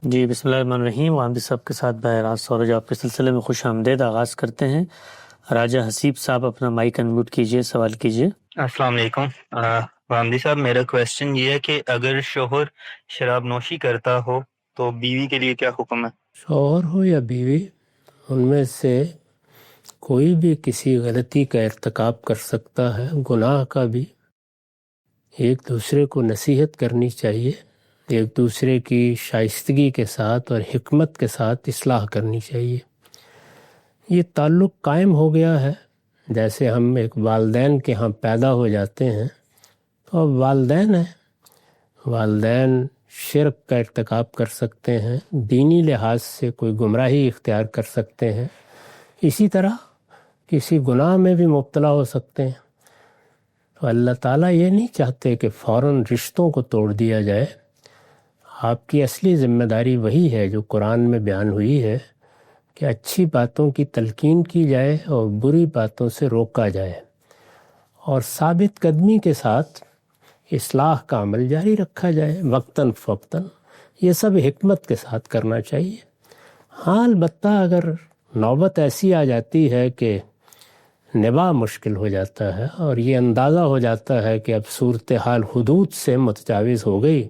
جی بسم اللہ الرحمن الرحیم. وامدی صاحب کے ساتھ براہ راست سورج آپ کے سلسلے میں خوش آمدید. آغاز کرتے ہیں. راجہ حسیب صاحب اپنا مائک انمیوٹ کیجئے، سوال کیجئے. السلام علیکم. وامدی صاحب، میرا کویسچن یہ ہے کہ اگر شوہر شراب نوشی کرتا ہو تو بیوی کے لیے کیا حکم ہے؟ شوہر ہو یا بیوی، ان میں سے کوئی بھی کسی غلطی کا ارتکاب کر سکتا ہے، گناہ کا بھی. ایک دوسرے کو نصیحت کرنی چاہیے، ایک دوسرے کی شائستگی کے ساتھ اور حکمت کے ساتھ اصلاح کرنی چاہیے. یہ تعلق قائم ہو گیا ہے. جیسے ہم ایک والدین کے ہاں پیدا ہو جاتے ہیں تو اب والدین ہیں. والدین شرک کا ارتکاب کر سکتے ہیں، دینی لحاظ سے کوئی گمراہی اختیار کر سکتے ہیں، اسی طرح کسی گناہ میں بھی مبتلا ہو سکتے ہیں. تو اللہ تعالیٰ یہ نہیں چاہتے کہ فوراً رشتوں کو توڑ دیا جائے. آپ کی اصلی ذمہ داری وہی ہے جو قرآن میں بیان ہوئی ہے کہ اچھی باتوں کی تلقین کی جائے اور بری باتوں سے روکا جائے، اور ثابت قدمی کے ساتھ اصلاح کا عمل جاری رکھا جائے وقتاً فوقتاً. یہ سب حکمت کے ساتھ کرنا چاہیے. ہاں البتہ اگر نوبت ایسی آ جاتی ہے کہ نباہ مشکل ہو جاتا ہے اور یہ اندازہ ہو جاتا ہے کہ اب صورتحال حدود سے متجاوز ہو گئی،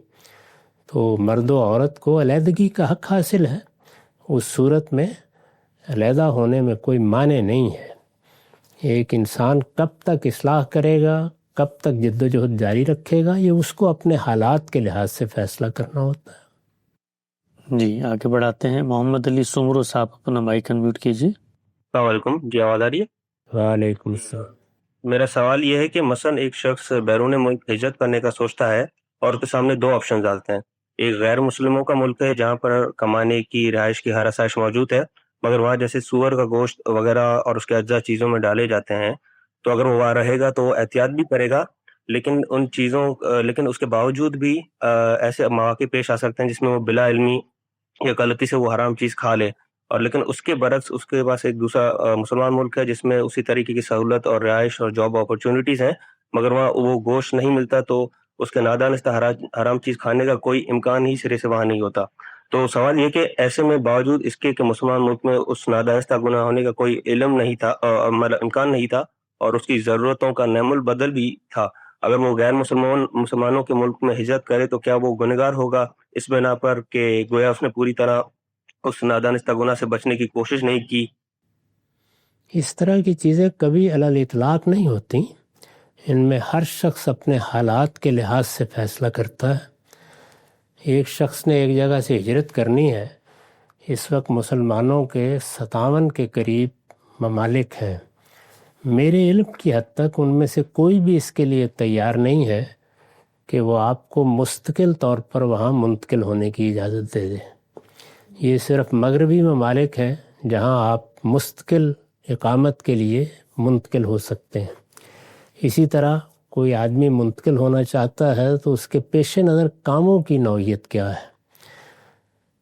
تو مرد و عورت کو علیحدگی کا حق حاصل ہے. اس صورت میں علیحدہ ہونے میں کوئی معنی نہیں ہے. ایک انسان کب تک اصلاح کرے گا، کب تک جد و جہد جاری رکھے گا، یہ اس کو اپنے حالات کے لحاظ سے فیصلہ کرنا ہوتا ہے. جی آگے بڑھاتے ہیں. محمد علی سمرو صاحب اپنا مائک انمیوٹ کیجئے. السلام علیکم. جی آواز آ رہی ہے؟ وعلیکم السلام. میرا سوال یہ ہے کہ مثلا ایک شخص بیرون ملک ہجرت کرنے کا سوچتا ہے اور اس کے سامنے دو آپشنز آتے ہیں. ایک غیر مسلموں کا ملک ہے جہاں پر کمانے کی، رہائش کی ہر آسائش موجود ہے، مگر وہاں جیسے سور کا گوشت وغیرہ اور اس کے اجزاء چیزوں میں ڈالے جاتے ہیں، تو اگر وہ وہاں رہے گا تو وہ احتیاط بھی کرے گا، لیکن اس کے باوجود بھی ایسے مواقع پیش آ سکتے ہیں جس میں وہ بلا علمی یا غلطی سے وہ حرام چیز کھا لے. اور لیکن اس کے برعکس اس کے پاس ایک دوسرا مسلمان ملک ہے جس میں اسی طریقے کی سہولت اور رہائش اور جاب اپرچونٹیز ہیں، مگر وہاں وہ گوشت نہیں ملتا، تو اس کے نادانستہ حرام چیز کھانے کا کوئی امکان ہی سرے سے وہاں نہیں ہوتا. تو سوال یہ کہ ایسے میں باوجود اس کے کہ مسلمان ملک میں اس نادانستہ گناہ ہونے کا کوئی علم نہیں تھا، مطلب امکان نہیں تھا، اور اس کی ضرورتوں کا نعم البدل بھی تھا، اگر وہ غیر مسلمانوں کے ملک میں ہجرت کرے تو کیا وہ گنہگار ہوگا اس بنا پر کہ گویا اس نے پوری طرح اس نادانستہ گناہ سے بچنے کی کوشش نہیں کی؟ اس طرح کی چیزیں کبھی علی الاطلاق نہیں ہوتی. ان میں ہر شخص اپنے حالات کے لحاظ سے فیصلہ کرتا ہے. ایک شخص نے ایک جگہ سے ہجرت کرنی ہے. اس وقت مسلمانوں کے 57 کے قریب ممالک ہیں. میرے علم کی حد تک ان میں سے کوئی بھی اس کے لیے تیار نہیں ہے کہ وہ آپ کو مستقل طور پر وہاں منتقل ہونے کی اجازت دے دے. یہ صرف مغربی ممالک ہیں جہاں آپ مستقل اقامت کے لیے منتقل ہو سکتے ہیں. اسی طرح کوئی آدمی منتقل ہونا چاہتا ہے تو اس کے پیش نظر کاموں کی نوعیت کیا ہے.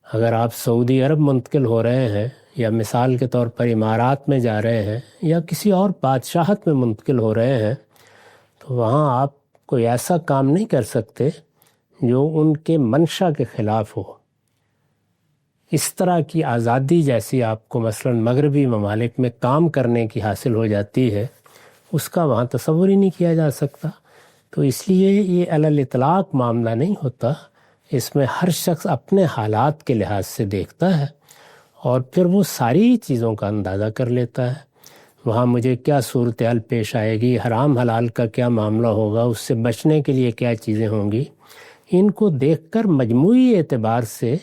اگر آپ سعودی عرب منتقل ہو رہے ہیں، یا مثال کے طور پر امارات میں جا رہے ہیں، یا کسی اور بادشاہت میں منتقل ہو رہے ہیں، تو وہاں آپ کوئی ایسا کام نہیں کر سکتے جو ان کے منشا کے خلاف ہو. اس طرح کی آزادی جیسی آپ کو مثلا مغربی ممالک میں کام کرنے کی حاصل ہو جاتی ہے، اس کا وہاں تصور ہی نہیں کیا جا سکتا. تو اس لیے یہ علی الاطلاق معاملہ نہیں ہوتا. اس میں ہر شخص اپنے حالات کے لحاظ سے دیکھتا ہے اور پھر وہ ساری چیزوں کا اندازہ کر لیتا ہے. وہاں مجھے کیا صورتحال پیش آئے گی، حرام حلال کا کیا معاملہ ہوگا، اس سے بچنے کے لیے کیا چیزیں ہوں گی. ان کو دیکھ کر مجموعی اعتبار سے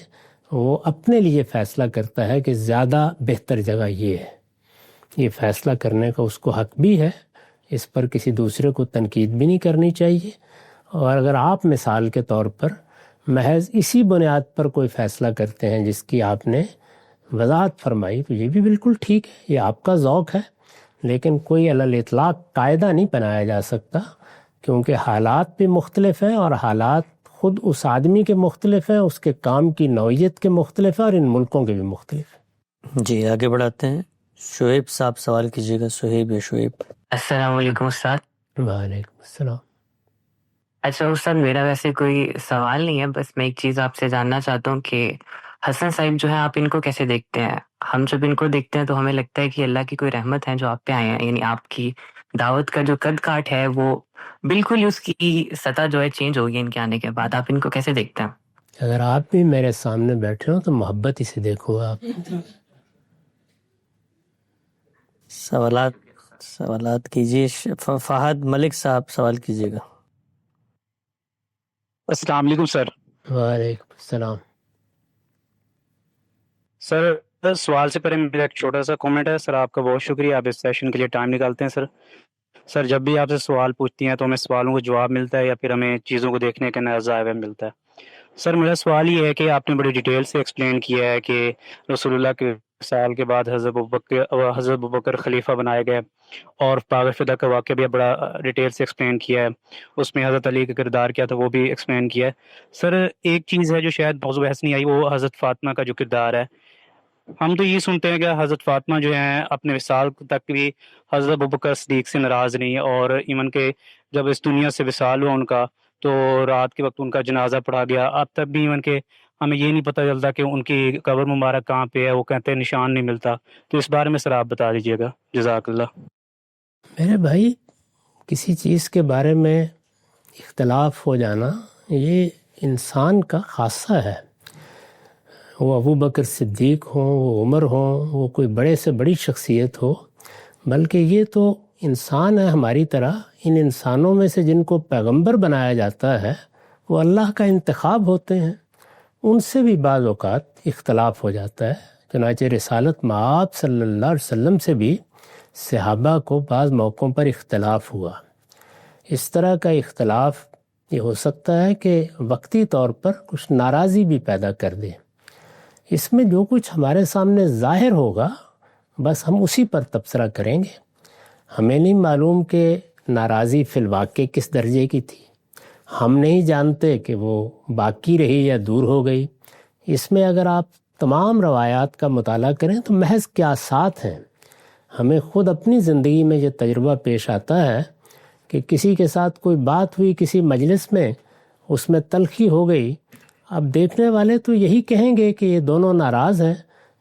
وہ اپنے لیے فیصلہ کرتا ہے کہ زیادہ بہتر جگہ یہ ہے. یہ فیصلہ کرنے کا اس کو حق بھی ہے. اس پر کسی دوسرے کو تنقید بھی نہیں کرنی چاہیے. اور اگر آپ مثال کے طور پر محض اسی بنیاد پر کوئی فیصلہ کرتے ہیں جس کی آپ نے وضاحت فرمائی، تو یہ بھی بالکل ٹھیک ہے، یہ آپ کا ذوق ہے. لیکن کوئی علی الاطلاق قاعدہ نہیں بنایا جا سکتا، کیونکہ حالات بھی مختلف ہیں، اور حالات خود اس آدمی کے مختلف ہیں، اس کے کام کی نوعیت کے مختلف ہیں، اور ان ملکوں کے بھی مختلف ہیں. جی آگے بڑھاتے ہیں. شعیب صاحب سوال کیجئے گا. شعیب یا شعیب. السلام علیکم استاد. وعلیکم السلام. اچھا استاد، میرا ویسے کوئی سوال نہیں ہے، بس میں ایک چیز آپ سے جاننا چاہتا ہوں کہ حسن صاحب جو ہے آپ ان کو کیسے دیکھتے ہیں؟ ہم جب ان کو دیکھتے ہیں تو ہمیں لگتا ہے کہ اللہ کی کوئی رحمت ہے جو آپ پہ آئے ہیں، یعنی آپ کی دعوت کا جو قد کاٹ ہے وہ بالکل اس کی سطح جو ہے چینج ہوگی ان کے آنے کے بعد. آپ ان کو کیسے دیکھتے ہیں؟ اگر آپ بھی میرے سامنے بیٹھے ہو تو محبت ہی سے دیکھو. آپ سوالات کیجیے. فہد ملک صاحب سوال کیجیے گا. السلام علیکم سر. وعلیکم السلام. سر سوال سے پہلے میرا ایک چھوٹا سا کامنٹ ہے. سر آپ کا بہت شکریہ، آپ اس سیشن کے لیے ٹائم نکالتے ہیں. سر جب بھی آپ سے سوال پوچھتی ہیں تو ہمیں سوالوں کو جواب ملتا ہے یا پھر ہمیں چیزوں کو دیکھنے کا نیا زاویہ ملتا ہے. سر میرا سوال یہ ہے کہ آپ نے بڑی ڈیٹیل سے ایکسپلین کیا ہے کہ رسول اللہ کے وصال کے بعد حضرت ابوبکر خلیفہ بنائے گئے، اور پاک فدا کا واقعہ بھی بڑا ڈیٹیل سے ایکسپلین کیا ہے. اس میں حضرت علی کا کردار کیا تھا وہ بھی ایکسپلین کیا ہے. سر ایک چیز ہے جو شاید موضوع بحث نہیں آئی، وہ حضرت فاطمہ کا جو کردار ہے. ہم تو یہ سنتے ہیں کہ حضرت فاطمہ جو ہیں اپنے وصال تک بھی حضرت ابوبکر صدیق سے ناراض نہیں، اور ایون کہ جب اس دنیا سے وصال ہوا ان کا تو رات کے وقت ان کا جنازہ پڑھا گیا. اب تک بھی ایون کہ ہمیں یہ نہیں پتہ چلتا کہ ان کی قبر مبارک کہاں پہ ہے، وہ کہتے ہیں نشان نہیں ملتا. تو اس بارے میں سر آپ بتا دیجیے گا، جزاک اللہ. میرے بھائی، کسی چیز کے بارے میں اختلاف ہو جانا یہ انسان کا خاصہ ہے. وہ ابو بکر صدیق ہوں، وہ عمر ہوں، وہ کوئی بڑے سے بڑی شخصیت ہو، بلکہ یہ تو انسان ہے ہماری طرح. ان انسانوں میں سے جن کو پیغمبر بنایا جاتا ہے وہ اللہ کا انتخاب ہوتے ہیں، ان سے بھی بعض اوقات اختلاف ہو جاتا ہے. چنانچہ رسالت مآب صلی اللہ علیہ وسلم سے بھی صحابہ کو بعض موقعوں پر اختلاف ہوا. اس طرح کا اختلاف یہ ہو سکتا ہے کہ وقتی طور پر کچھ ناراضی بھی پیدا کر دے. اس میں جو کچھ ہمارے سامنے ظاہر ہوگا بس ہم اسی پر تبصرہ کریں گے. ہمیں نہیں معلوم کہ ناراضی فی الواقع کس درجے کی تھی. ہم نہیں جانتے کہ وہ باقی رہی یا دور ہو گئی. اس میں اگر آپ تمام روایات کا مطالعہ کریں تو محض قیاسات ہیں. ہمیں خود اپنی زندگی میں یہ تجربہ پیش آتا ہے کہ کسی کے ساتھ کوئی بات ہوئی کسی مجلس میں، اس میں تلخی ہو گئی. اب دیکھنے والے تو یہی کہیں گے کہ یہ دونوں ناراض ہیں،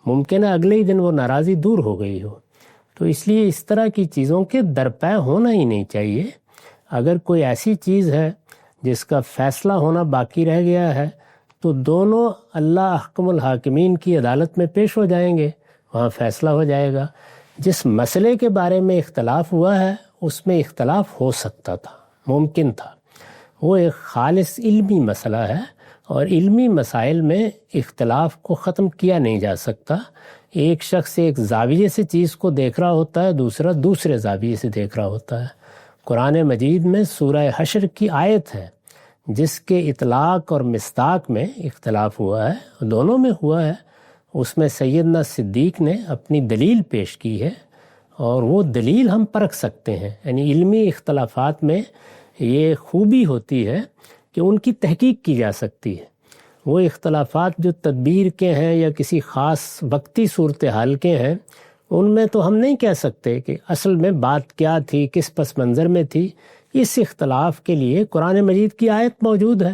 ممکن ہے اگلے ہی دن وہ ناراضی دور ہو گئی ہو. تو اس لیے اس طرح کی چیزوں کے درپے ہونا ہی نہیں چاہیے. اگر کوئی ایسی چیز ہے جس کا فیصلہ ہونا باقی رہ گیا ہے تو دونوں اللہ احکم الحاکمین کی عدالت میں پیش ہو جائیں گے، وہاں فیصلہ ہو جائے گا. جس مسئلے کے بارے میں اختلاف ہوا ہے اس میں اختلاف ہو سکتا تھا، ممکن تھا. وہ ایک خالص علمی مسئلہ ہے، اور علمی مسائل میں اختلاف کو ختم کیا نہیں جا سکتا. ایک شخص ایک زاویے سے چیز کو دیکھ رہا ہوتا ہے، دوسرا دوسرے زاویے سے دیکھ رہا ہوتا ہے. قرآن مجید میں سورہ حشر کی آیت ہے جس کے اطلاق اور مصداق میں اختلاف ہوا ہے، دونوں میں ہوا ہے. اس میں سیدنا صدیق نے اپنی دلیل پیش کی ہے، اور وہ دلیل ہم پرکھ سکتے ہیں. یعنی علمی اختلافات میں یہ خوبی ہوتی ہے کہ ان کی تحقیق کی جا سکتی ہے. وہ اختلافات جو تدبیر کے ہیں یا کسی خاص وقتی صورتحال کے ہیں، ان میں تو ہم نہیں کہہ سکتے کہ اصل میں بات کیا تھی، کس پس منظر میں تھی. اس اختلاف کے لیے قرآن مجید کی آیت موجود ہے،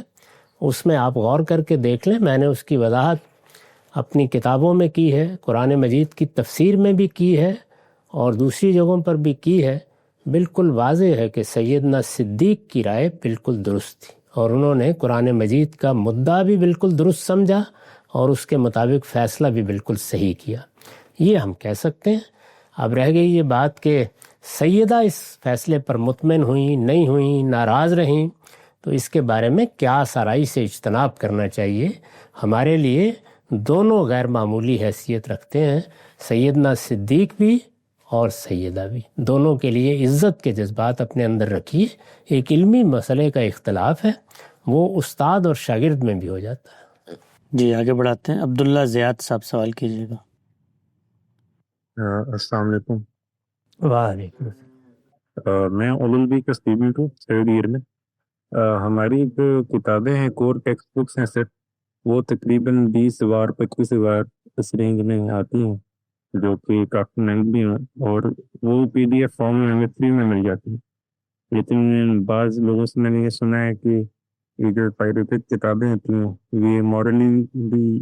اس میں آپ غور کر کے دیکھ لیں. میں نے اس کی وضاحت اپنی کتابوں میں کی ہے، قرآن مجید کی تفسیر میں بھی کی ہے، اور دوسری جگہوں پر بھی کی ہے. بالکل واضح ہے کہ سیدنا صدیق کی رائے بالکل درست تھی، اور انہوں نے قرآن مجید کا مدعا بھی بالکل درست سمجھا اور اس کے مطابق فیصلہ بھی بالکل صحیح کیا. یہ ہم کہہ سکتے ہیں. اب رہ گئی یہ بات کہ سیدہ اس فیصلے پر مطمئن ہوئیں، نہیں ہوئیں، ناراض رہیں، تو اس کے بارے میں کیا آرائی سے اجتناب کرنا چاہیے. ہمارے لیے دونوں غیر معمولی حیثیت رکھتے ہیں، سیدنا صدیق بھی اور سیدہ بھی. دونوں کے لیے عزت کے جذبات اپنے اندر رکھیے. ایک علمی مسئلے کا اختلاف ہے، وہ استاد اور شاگرد میں بھی ہو جاتا ہے. جی آگے بڑھاتے ہیں. عبداللہ زیاد صاحب سوال کیجیے گا. السلام علیکم. وعلیکم السلام. میں علوی کا اسٹوڈنٹ ہوں، تھرڈ ایئر میں. ہماری جو کتابیں ہیں، کور ٹیکسٹ بکس ہیں سر، وہ تقریباً 20,000-25,000 اس رینج میں آتی ہیں، جو کہ کافی مہنگی بھی ہیں، اور وہ PDF فارم میں ہمیں فری میں مل جاتی ہیں. لیکن بعض لوگوں سے میں نے یہ سنا ہے کہ یہ جو پائریٹڈ کتابیں ہوتی ہیں یہ مورلی بھی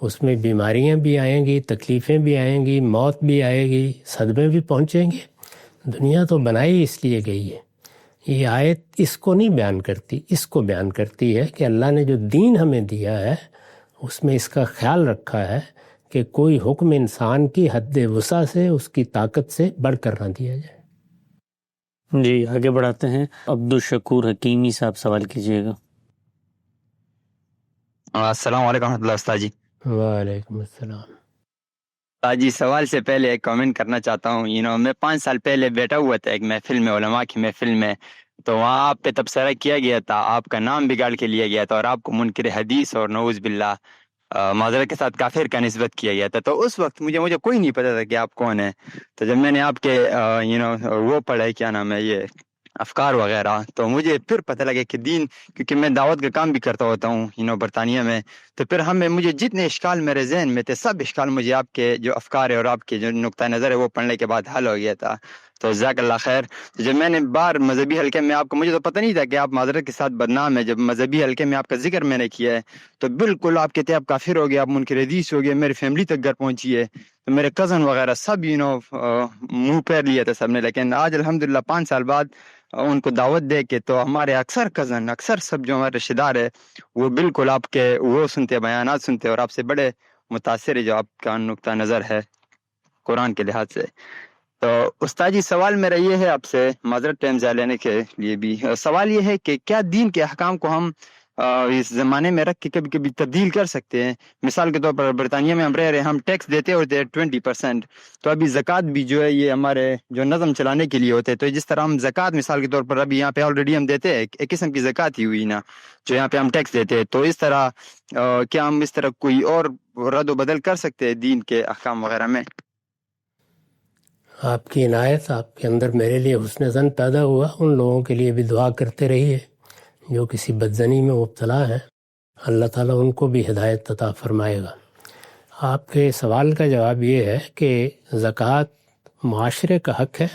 اس میں بیماریاں بھی آئیں گی، تکلیفیں بھی آئیں گی، موت بھی آئے گی، صدمے بھی پہنچیں گے۔ دنیا تو بنائی اس لیے گئی ہے۔ یہ آیت اس کو نہیں بیان کرتی، اس کو بیان کرتی ہے کہ اللہ نے جو دین ہمیں دیا ہے اس میں اس کا خیال رکھا ہے کہ کوئی حکم انسان کی حد وسع سے، اس کی طاقت سے بڑھ کر نہ دیا جائے۔ جی آگے بڑھاتے ہیں، عبدالشکور حکیمی صاحب سوال کیجیے گا۔ السلام علیکم ورحمۃ اللہ استاد جی۔ وعلیکم السلام۔ استاد جی سوال سے پہلے ایک کامنٹ کرنا چاہتا ہوں۔ میں 5 سال پہلے بیٹھا ہوا تھا ایک محفل میں، علماء کی محفل میں، تو وہاں آپ پہ تبصرہ کیا گیا تھا، آپ کا نام بگاڑ کے لیا گیا تھا اور آپ کو منکر حدیث اور نعوذ باللہ معذرت کے ساتھ کافر کا نسبت کیا گیا تھا۔ تو اس وقت مجھے کوئی نہیں پتا تھا کہ آپ کون ہیں۔ تو جب میں نے آپ کے وہ پڑھے، کیا نام ہے، یہ افکار وغیرہ، تو مجھے پھر پتہ لگا کہ دین، کیونکہ میں دعوت کا کام بھی کرتا ہوتا ہوں برطانیہ میں، تو پھر مجھے جتنے اشکال میرے ذہن میں تھے، سب اشکال مجھے آپ کے جو افکار ہے اور آپ کے جو نقطہ نظر ہے وہ پڑھنے کے بعد حل ہو گیا تھا۔ تو جزاک اللہ خیر۔ جب میں نے بار مذہبی حلقے میں مجھے تو پتہ نہیں تھا کہ آپ معذرت کے ساتھ بدنام ہے، جب مذہبی حلقے میں آپ کا ذکر میں نے کیا ہے تو بالکل آپ کہتے ہیں آپ کافر ہو گئے، آپ منکر حدیث ہو گئے، میری فیملی تک گھر پہنچی ہے، تو میرے کزن وغیرہ سب منہ پیر لیا تھا سب نے۔ لیکن آج الحمدللہ 5 سال بعد ان کو دعوت دے کے تو ہمارے اکثر کزن، اکثر سب جو ہمارے رشتہ دار ہے وہ بالکل آپ کے وہ سنتے، بیانات سنتے اور آپ سے بڑے متاثر ہے جو آپ کا نقطہ نظر ہے قرآن کے لحاظ سے۔ تو استاد جی سوال میرا یہ ہے آپ سے، معذرت ٹائم ضائع لینے کے لیے بھی، سوال یہ ہے کہ کیا دین کے احکام کو ہم اس زمانے میں رکھ کے کبھی کبھی تبدیل کر سکتے ہیں؟ مثال کے طور پر برطانیہ میں ہم رہ رہے ہیں، ہم ٹیکس دیتے ہوتے ہیں 20%، تو ابھی زکوٰۃ بھی جو ہے یہ ہمارے جو نظم چلانے کے لیے ہوتے ہیں، تو جس طرح ہم زکوٰۃ مثال کے طور پر ابھی یہاں پہ آلریڈی ہم دیتے ہیں، ایک قسم کی زکوٰۃ ہی ہوئی نا جو یہاں پہ ہم ٹیکس دیتے ہیں، تو اس طرح کیا ہم اس طرح کوئی اور رد و بدل کر سکتے ہیں دین کے احکام وغیرہ میں؟ آپ کی عنایت، آپ کے اندر میرے لیے حسن ظن پیدا ہوا، ان لوگوں کے لیے بھی دعا کرتے رہیے جو کسی بدظنی میں مبتلا ہیں، اللہ تعالیٰ ان کو بھی ہدایت عطا فرمائے گا۔ آپ کے سوال کا جواب یہ ہے کہ زکوٰۃ معاشرے کا حق ہے۔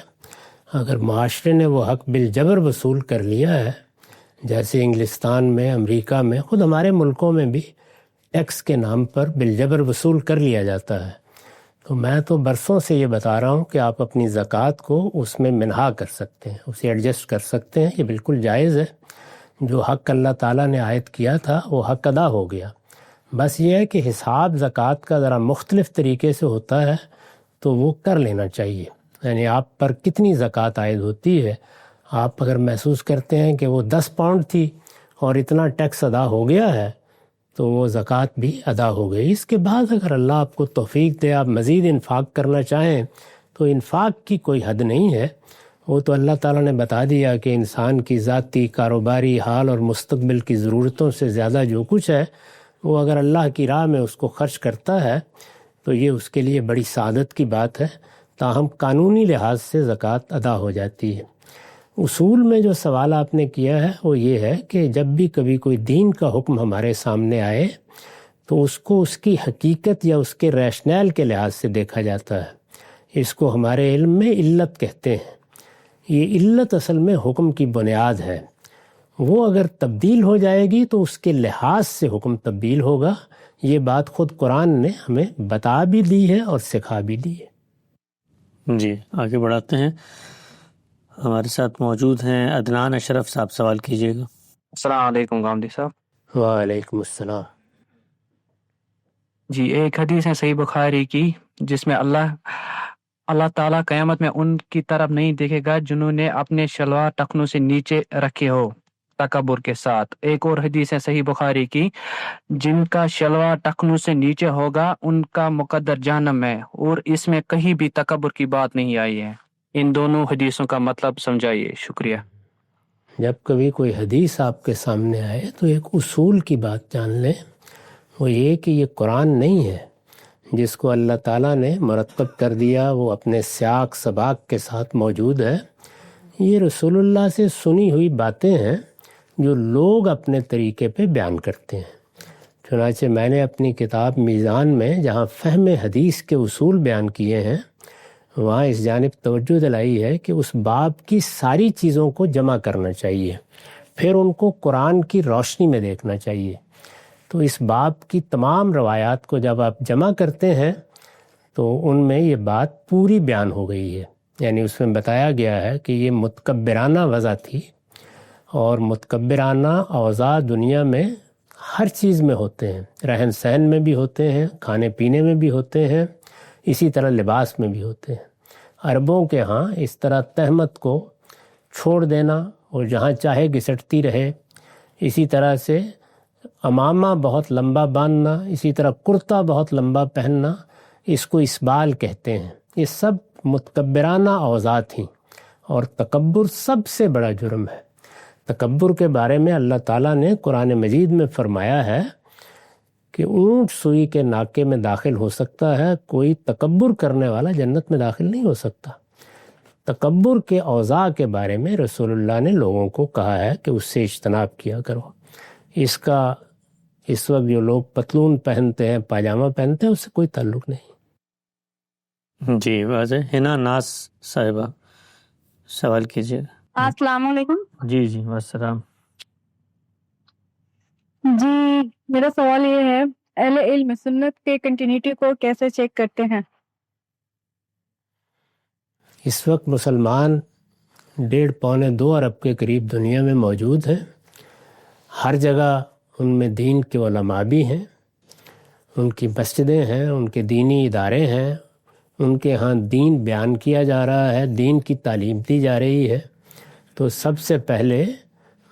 اگر معاشرے نے وہ حق بالجبر وصول کر لیا ہے، جیسے انگلستان میں، امریکہ میں، خود ہمارے ملکوں میں بھی ٹیکس کے نام پر بالجبر وصول کر لیا جاتا ہے، تو میں تو برسوں سے یہ بتا رہا ہوں کہ آپ اپنی زکوٰۃ کو اس میں منہا کر سکتے ہیں، اسے ایڈجسٹ کر سکتے ہیں، یہ بالکل جائز ہے۔ جو حق اللہ تعالیٰ نے عائد کیا تھا وہ حق ادا ہو گیا، بس یہ ہے کہ حساب زکوٰۃ کا ذرا مختلف طریقے سے ہوتا ہے تو وہ کر لینا چاہیے۔ یعنی آپ پر کتنی زکوٰۃ عائد ہوتی ہے، آپ اگر محسوس کرتے ہیں کہ وہ 10 پاؤنڈ تھی اور اتنا ٹیکس ادا ہو گیا ہے تو وہ زکوٰۃ بھی ادا ہو گئی۔ اس کے بعد اگر اللہ آپ کو توفیق دے، آپ مزید انفاق کرنا چاہیں تو انفاق کی کوئی حد نہیں ہے، وہ تو اللہ تعالیٰ نے بتا دیا کہ انسان کی ذاتی، کاروباری حال اور مستقبل کی ضرورتوں سے زیادہ جو کچھ ہے وہ اگر اللہ کی راہ میں اس کو خرچ کرتا ہے تو یہ اس کے لیے بڑی سعادت کی بات ہے، تاہم قانونی لحاظ سے زکوٰۃ ادا ہو جاتی ہے۔ اصول میں جو سوال آپ نے کیا ہے وہ یہ ہے کہ جب بھی کبھی کوئی دین کا حکم ہمارے سامنے آئے تو اس کو اس کی حقیقت یا اس کے ریشنل کے لحاظ سے دیکھا جاتا ہے۔ اس کو ہمارے علم میں علت کہتے ہیں۔ یہ علت اصل میں حکم کی بنیاد ہے، وہ اگر تبدیل ہو جائے گی تو اس کے لحاظ سے حکم تبدیل ہوگا۔ یہ بات خود قرآن نے ہمیں بتا بھی دی ہے اور سکھا بھی دی ہے۔ جی آگے بڑھاتے ہیں، ہمارے ساتھ موجود ہیں عدنان اشرف صاحب، سوال کیجیے گا۔ السلام علیکم گامدی صاحب۔ وعلیکم السلام۔ جی ایک حدیث ہے صحیح بخاری کی جس میں اللہ تعالیٰ قیامت میں ان کی طرف نہیں دیکھے گا جنہوں نے اپنے شلوار ٹخنوں سے نیچے رکھے ہو تکبر کے ساتھ۔ ایک اور حدیث ہے صحیح بخاری کی، جن کا شلوار ٹخنوں سے نیچے ہوگا ان کا مقدر جہنم ہے، اور اس میں کہیں بھی تکبر کی بات نہیں آئی ہے۔ ان دونوں حدیثوں کا مطلب سمجھائیے، شکریہ۔ جب کبھی کوئی حدیث آپ کے سامنے آئے تو ایک اصول کی بات جان لیں، وہ یہ کہ یہ قرآن نہیں ہے جس کو اللہ تعالیٰ نے مرتب کر دیا، وہ اپنے سیاق سباق کے ساتھ موجود ہے۔ یہ رسول اللہ سے سنی ہوئی باتیں ہیں جو لوگ اپنے طریقے پہ بیان کرتے ہیں۔ چنانچہ میں نے اپنی کتاب میزان میں جہاں فہم حدیث کے اصول بیان کیے ہیں وہاں اس جانب توجہ دلائی ہے کہ اس باب کی ساری چیزوں کو جمع کرنا چاہیے، پھر ان کو قرآن کی روشنی میں دیکھنا چاہیے۔ تو اس باب کی تمام روایات کو جب آپ جمع کرتے ہیں تو ان میں یہ بات پوری بیان ہو گئی ہے، یعنی اس میں بتایا گیا ہے کہ یہ متکبرانہ وضع تھی، اور متکبرانہ اوضاع دنیا میں ہر چیز میں ہوتے ہیں، رہن سہن میں بھی ہوتے ہیں، کھانے پینے میں بھی ہوتے ہیں، اسی طرح لباس میں بھی ہوتے ہیں۔ عربوں کے ہاں اس طرح تہمت کو چھوڑ دینا اور جہاں چاہے گھسٹتی رہے، اسی طرح سے امامہ بہت لمبا باندھنا، اسی طرح کرتا بہت لمبا پہننا، اس کو اسبال کہتے ہیں۔ یہ سب متکبرانہ اوضاع تھیں، اور تکبر سب سے بڑا جرم ہے۔ تکبر کے بارے میں اللہ تعالیٰ نے قرآن مجید میں فرمایا ہے کہ اونٹ سوئی کے ناکے میں داخل ہو سکتا ہے، کوئی تکبر کرنے والا جنت میں داخل نہیں ہو سکتا۔ تکبر کے اوضاع کے بارے میں رسول اللہ نے لوگوں کو کہا ہے کہ اس سے اجتناب کیا کرو۔ اس کا اس وقت جو لوگ پتلون پہنتے ہیں، پاجامہ پہنتے ہیں، اس سے کوئی تعلق نہیں۔ جی واضح۔ ہنا ناز صاحبہ سوال کیجیے۔ السلام علیکم۔ جی السلام۔ جی میرا سوال یہ ہے، اہل علم سنت کے کنٹینیوٹی کو کیسے چیک کرتے ہیں؟ اس وقت مسلمان 1.5-2 ارب کے قریب دنیا میں موجود ہیں۔ ہر جگہ ان میں دین کے علماء بھی ہیں، ان کی مسجدیں ہیں، ان کے دینی ادارے ہیں، ان کے ہاں دین بیان کیا جا رہا ہے، دین کی تعلیم دی جا رہی ہے۔ تو سب سے پہلے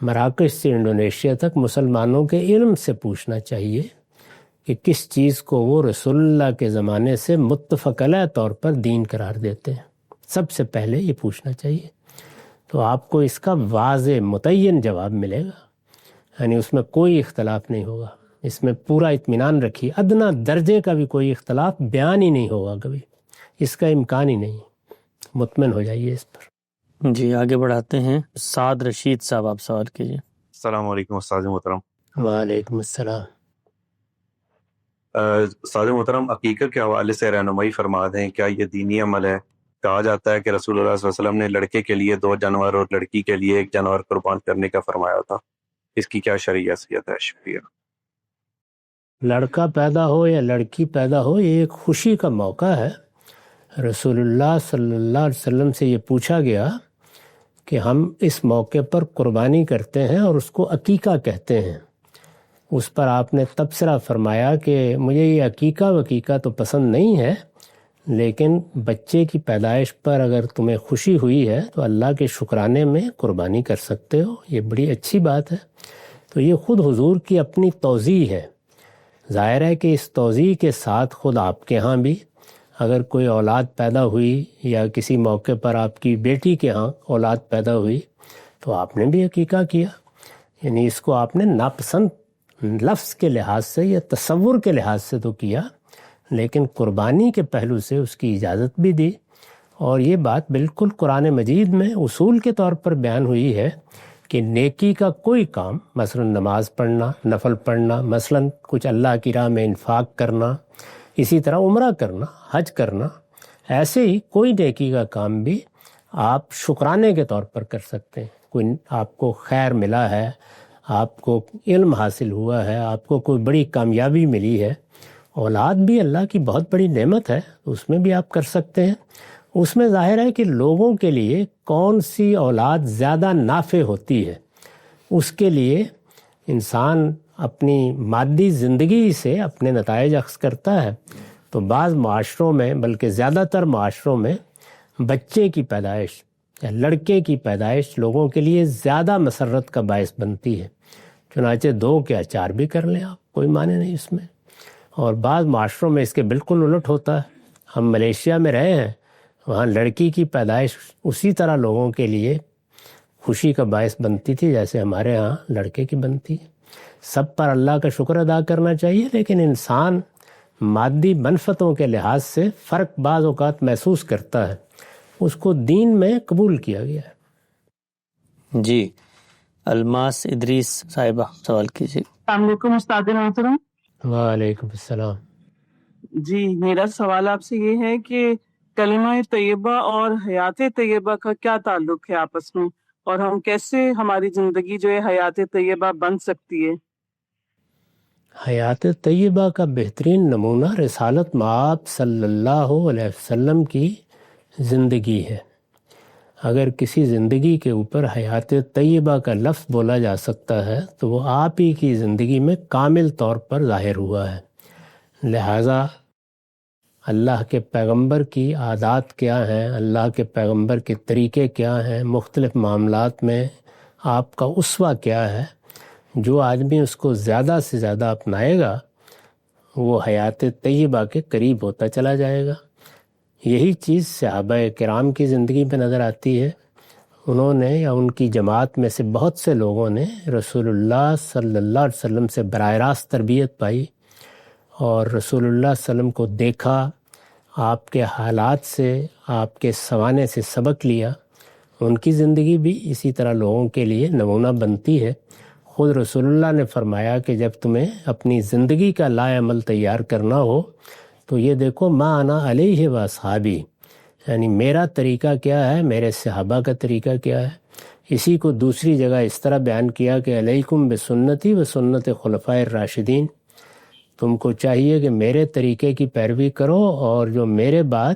مراکش سے انڈونیشیا تک مسلمانوں کے علم سے پوچھنا چاہیے کہ کس چیز کو وہ رسول اللہ کے زمانے سے متفق علیہ طور پر دین قرار دیتے ہیں۔ سب سے پہلے یہ پوچھنا چاہیے، تو آپ کو اس کا واضح متعین جواب ملے گا، یعنی اس میں کوئی اختلاف نہیں ہوگا۔ اس میں پورا اطمینان رکھیے، ادنا درجے کا بھی کوئی اختلاف بیان ہی نہیں ہوگا کبھی، اس کا امکان ہی نہیں، مطمئن ہو جائیے اس پر۔ جی آگے بڑھاتے ہیں۔ سعد رشید صاحب آپ سوال کیجیے۔ السلام علیکم استاد محترم۔ وعلیکم السلام۔ استاد محترم، عقیقہ کے حوالے سے رہنمائی فرما دیں، کیا یہ دینی عمل ہے؟ کہا جاتا ہے کہ رسول اللہ صلی اللہ علیہ وسلم نے لڑکے کے لیے 2 جانور اور لڑکی کے لیے 1 جانور قربان کرنے کا فرمایا تھا، اس کی کیا شرعی حیثیت ہے؟ شکریہ۔ لڑکا پیدا ہو یا لڑکی پیدا ہو، یہ ایک خوشی کا موقع ہے۔ رسول اللہ صلی اللہ علیہ وسلم سے یہ پوچھا گیا کہ ہم اس موقع پر قربانی کرتے ہیں اور اس کو عقیقہ کہتے ہیں۔ اس پر آپ نے تبصرہ فرمایا کہ مجھے یہ عقیقہ وقیقہ تو پسند نہیں ہے، لیکن بچے کی پیدائش پر اگر تمہیں خوشی ہوئی ہے تو اللہ کے شکرانے میں قربانی کر سکتے ہو، یہ بڑی اچھی بات ہے۔ تو یہ خود حضور کی اپنی توضیح ہے۔ ظاہر ہے کہ اس توضیح کے ساتھ خود آپ کے ہاں بھی اگر کوئی اولاد پیدا ہوئی یا کسی موقع پر آپ کی بیٹی کے ہاں اولاد پیدا ہوئی تو آپ نے بھی عقیقہ کیا، یعنی اس کو آپ نے ناپسند لفظ کے لحاظ سے یا تصور کے لحاظ سے تو کیا، لیکن قربانی کے پہلو سے اس کی اجازت بھی دی۔ اور یہ بات بالکل قرآن مجید میں اصول کے طور پر بیان ہوئی ہے کہ نیکی کا کوئی کام، مثلا نماز پڑھنا، نفل پڑھنا، مثلا کچھ اللہ کی راہ میں انفاق کرنا، اسی طرح عمرہ کرنا، حج کرنا، ایسے ہی کوئی نیکی کا کام بھی آپ شکرانے کے طور پر کر سکتے ہیں۔ کوئی آپ کو خیر ملا ہے، آپ کو علم حاصل ہوا ہے، آپ کو کوئی بڑی کامیابی ملی ہے، اولاد بھی اللہ کی بہت بڑی نعمت ہے، اس میں بھی آپ کر سکتے ہیں۔ اس میں ظاہر ہے کہ لوگوں کے لیے کون سی اولاد زیادہ نافع ہوتی ہے، اس کے لیے انسان اپنی مادی زندگی سے اپنے نتائج اخذ کرتا ہے۔ تو بعض معاشروں میں، بلکہ زیادہ تر معاشروں میں، بچے کی پیدائش یا لڑکے کی پیدائش لوگوں کے لیے زیادہ مسرت کا باعث بنتی ہے، چنانچہ 2 کے 4 بھی کر لیں آپ، کوئی معنی نہیں اس میں۔ اور بعض معاشروں میں اس کے بالکل الٹ ہوتا ہے۔ ہم ملیشیا میں رہے ہیں، وہاں لڑکی کی پیدائش اسی طرح لوگوں کے لیے خوشی کا باعث بنتی تھی جیسے ہمارے ہاں لڑکے کی بنتی ہے۔ سب پر اللہ کا شکر ادا کرنا چاہیے، لیکن انسان مادی منفتوں کے لحاظ سے فرق بعض اوقات محسوس کرتا ہے، اس کو دین میں قبول کیا گیا ہے۔ جی الماس ادریس صاحبہ سوال کیجیے۔ السلام علیکم استاد محترم۔ وعلیکم السلام۔ جی میرا سوال آپ سے یہ ہے کہ کلمہ طیبہ اور حیات طیبہ کا کیا تعلق ہے آپس میں؟ اور ہم کیسے ہماری زندگی جو ہے حیات طیبہ بن سکتی ہے؟ حیات طیبہ کا بہترین نمونہ رسالت مآب صلی اللہ علیہ وسلم کی زندگی ہے۔ اگر کسی زندگی کے اوپر حیات طیبہ کا لفظ بولا جا سکتا ہے تو وہ آپ ہی کی زندگی میں کامل طور پر ظاہر ہوا ہے۔ لہٰذا اللہ کے پیغمبر کی عادات کیا ہیں، اللہ کے پیغمبر کے طریقے کیا ہیں، مختلف معاملات میں آپ کا اسوہ کیا ہے، جو آدمی اس کو زیادہ سے زیادہ اپنائے گا وہ حیات طیبہ کے قریب ہوتا چلا جائے گا۔ یہی چیز صحابہ کرام کی زندگی میں نظر آتی ہے۔ انہوں نے یا ان کی جماعت میں سے بہت سے لوگوں نے رسول اللہ صلی اللہ علیہ وسلم سے براہ راست تربیت پائی اور رسول اللہ صلی اللہ علیہ وسلم کو دیکھا، آپ کے حالات سے، آپ کے سوانے سے سبق لیا۔ ان کی زندگی بھی اسی طرح لوگوں کے لیے نمونہ بنتی ہے۔ خود رسول اللہ نے فرمایا کہ جب تمہیں اپنی زندگی کا لائے عمل تیار کرنا ہو تو یہ دیکھو ما انا علیہ و اصحابی، یعنی میرا طریقہ کیا ہے، میرے صحابہ کا طریقہ کیا ہے۔ اسی کو دوسری جگہ اس طرح بیان کیا کہ علیکم بسنتی و سنت خلفاء الراشدین، تم کو چاہیے کہ میرے طریقے کی پیروی کرو اور جو میرے بعد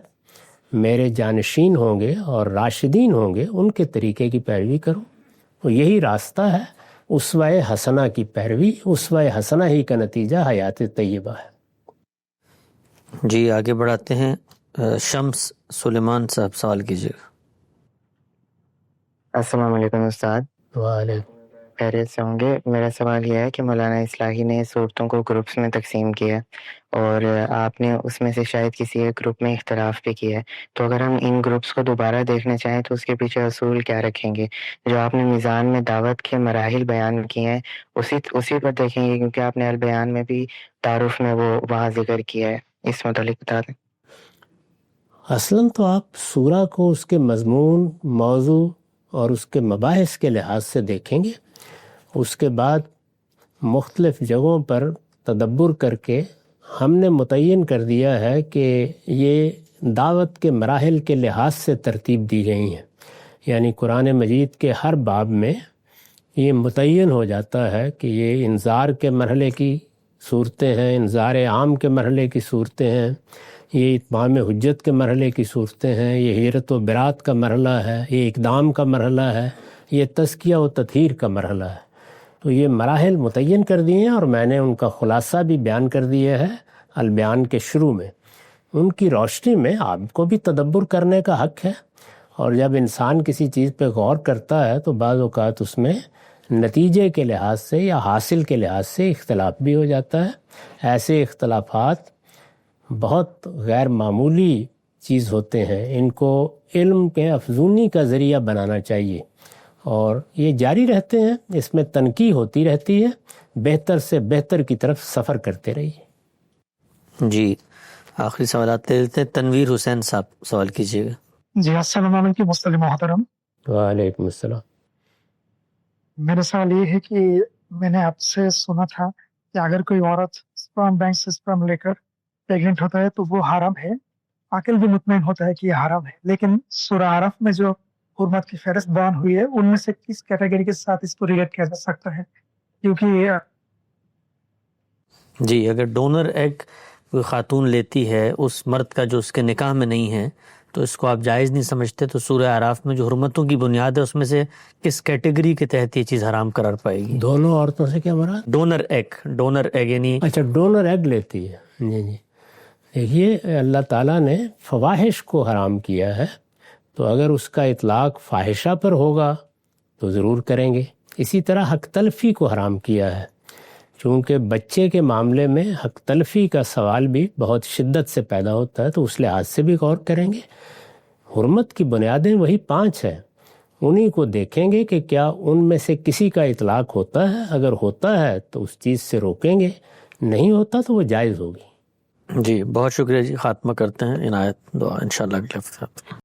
میرے جانشین ہوں گے اور راشدین ہوں گے ان کے طریقے کی پیروی کرو۔ تو یہی راستہ ہے اسوہ حسنہ کی پیروی، اسوہ حسنہ ہی کا نتیجہ حیات طیبہ ہے۔ جی آگے بڑھاتے ہیں، شمس سلیمان صاحب سوال کیجیے گا۔ السلام علیکم استاد۔ وعلیکم۔ خیریت سے ہوں گے؟ میرا سوال یہ ہے کہ مولانا اصلاحی نے صورتوں کو گروپس میں تقسیم کیا اور آپ نے اس میں سے شاید کسی ایک گروپ میں اختلاف بھی کیا ہے، تو اگر ہم ان گروپس کو دوبارہ دیکھنا چاہیں تو اس کے پیچھے اصول کیا رکھیں گے؟ جو آپ نے میزان میں دعوت کے مراحل بیان کیے ہیں اسی پر دیکھیں گے، کیونکہ آپ نے البیان میں بھی تعارف میں وہ وہاں ذکر کیا ہے، اس متعلق بتا دیں۔ اصلاً تو آپ سورہ کو اس کے مضمون، موضوع اور اس کے مباحث کے لحاظ سے دیکھیں گے، اس کے بعد مختلف جگہوں پر تدبر کر کے ہم نے متعین کر دیا ہے کہ یہ دعوت کے مراحل کے لحاظ سے ترتیب دی گئی ہیں، یعنی قرآن مجید کے ہر باب میں یہ متعین ہو جاتا ہے کہ یہ انذار کے مرحلے کی صورتیں ہیں، انذار عام کے مرحلے کی صورتیں ہیں، یہ اتمام حجت کے مرحلے کی صورتیں ہیں، یہ ہجرت و برات کا مرحلہ ہے، یہ اقدام کا مرحلہ ہے، یہ تزکیہ و تطہیر کا مرحلہ ہے۔ تو یہ مراحل متعین کر دیے ہیں اور میں نے ان کا خلاصہ بھی بیان کر دیا ہے البیان کے شروع میں۔ ان کی روشنی میں آپ کو بھی تدبر کرنے کا حق ہے، اور جب انسان کسی چیز پہ غور کرتا ہے تو بعض اوقات اس میں نتیجے کے لحاظ سے یا حاصل کے لحاظ سے اختلاف بھی ہو جاتا ہے۔ ایسے اختلافات بہت غیر معمولی چیز ہوتے ہیں، ان کو علم کے افزونی کا ذریعہ بنانا چاہیے، اور یہ جاری رہتے ہیں، اس میں تنقیح ہوتی رہتی ہے، بہتر سے بہتر کی طرف سفر کرتے رہیے۔ جی آخری سوالات لے لیتے ہیں، تنویر حسین صاحب سوال کیجیے گا۔ جی السلام علیکم مستر محترم۔ وعلیکم السلام۔ میرا سوال یہ ہے کہ میں نے آپ سے سنا تھا کہ اگر کوئی عورت سپرم بینک سے سپرم لے کر پیگنٹ ہوتا ہے تو وہ حرام ہے، عاقل بھی مطمئن ہوتا ہے کہ یہ حرام ہے، لیکن سورہ اعراف میں جو حرمت کی فہرست بیان ہوئی ہے ان میں سے کس کیٹیگری کے ساتھ اس کو ریلیٹ کیا جا سکتا ہے؟ کیونکہ جی اگر ڈونر ایگ کوئی خاتون لیتی ہے اس مرد کا جو اس کے نکاح میں نہیں ہے تو اس کو آپ جائز نہیں سمجھتے، تو سورہ اعراف میں جو حرمتوں کی بنیاد ہے اس میں سے کس کیٹیگری کے تحت یہ چیز حرام قرار پائے گی؟ دونوں عورتوں سے کیا مراد؟ ڈونر ایگ یعنی اچھا ڈونر ایگ لیتی ہے۔ جی جی دیکھیے اللہ تعالیٰ نے فواحش کو حرام کیا ہے، تو اگر اس کا اطلاق فاحشہ پر ہوگا تو ضرور کریں گے۔ اسی طرح حق تلفی کو حرام کیا ہے، چونکہ بچے کے معاملے میں حق تلفی کا سوال بھی بہت شدت سے پیدا ہوتا ہے، تو اس لحاظ سے بھی غور کریں گے۔ حرمت کی بنیادیں وہی 5 ہیں، انہی کو دیکھیں گے کہ کیا ان میں سے کسی کا اطلاق ہوتا ہے، اگر ہوتا ہے تو اس چیز سے روکیں گے، نہیں ہوتا تو وہ جائز ہوگی۔ جی بہت شکریہ جی، خاتمہ کرتے ہیں عنایت دعا انشاءاللہ اگلے ہفتے۔